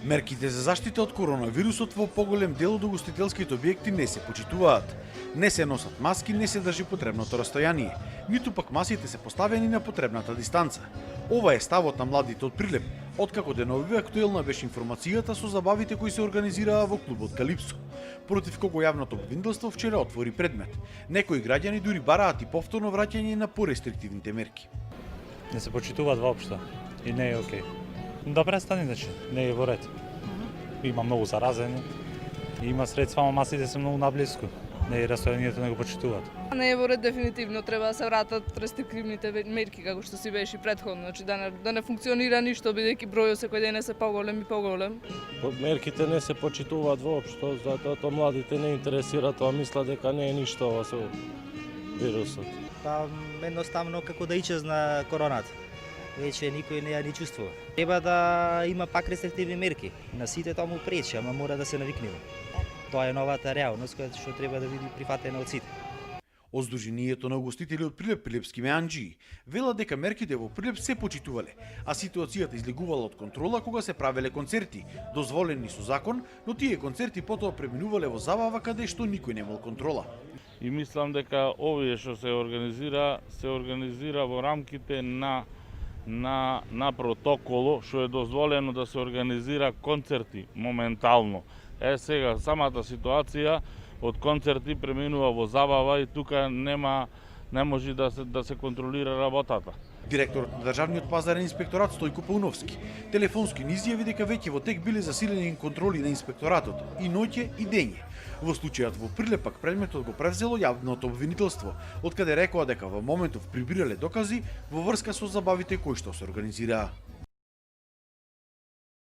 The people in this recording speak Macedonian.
Мерките за заштита од коронавирусот во поголем дел од угостителските објекти не се почитуваат. Не се носат маски, не се држи потребното растојание, ниту пак масите се поставени на потребната дистанца. Ова е ставот на младите од Прилеп, откако деновиве актуелна беше информацијата со забавите кои се организираа во клубот Калипсо, против кого јавното обвинителство вчера отвори предмет. Некои граѓани дури бараат и повторно враќање на порестриктивните мерки. Не се почитуваат воопшто и не е окей. Да престани, значи, не е во ред. Има многу заразени, има средства, ама масите се многу наблиску. Не е растојанието не го почитуваат. Не е во ред дефинитивно, треба да се вратат рестриктивните мерки како што си беше претходно, значи да не функционира ништо бидејќи бројот секој ден е се поголем и поголем. Мерките не се почитуваат воопшто, затоа младите не интересира тоа, мислат дека не е ништо ова со вирусот. Па едноставно како да исчезна короната. Веќе никој не ја ни чувствува. Треба да има пак рестриктивни мерки. На сите тоа му пречи, ама мора да се навикнеме. Тоа е новата реалност која што треба да биде прифатена од сите. Од Сдруженијето на угостители од Прилеп, Прилепски меанџии, велат дека мерките во Прилеп се почитувале, а ситуацијата излегувала од контрола кога се правеле концерти, дозволени со закон, но тие концерти потоа преминувале во забава каде што никој немал контрола. И мислам дека овие што се организира во рамките на протоколо што е дозволено да се организира концерти моментално. Сега самата ситуација од концерти преминува во забава и тука не може да се контролира работата. Директорот на Државниот пазарен инспекторат Стојко Пауновски телефонски ни изјави дека веќе во тек биле засилени контроли на инспекторатот и ноќе и дење. Во случајот во Прилеп пак предметот го превзело јавното обвинителство, откаде рекоа дека во моментов прибирале докази во врска со забавите кои што се организираа.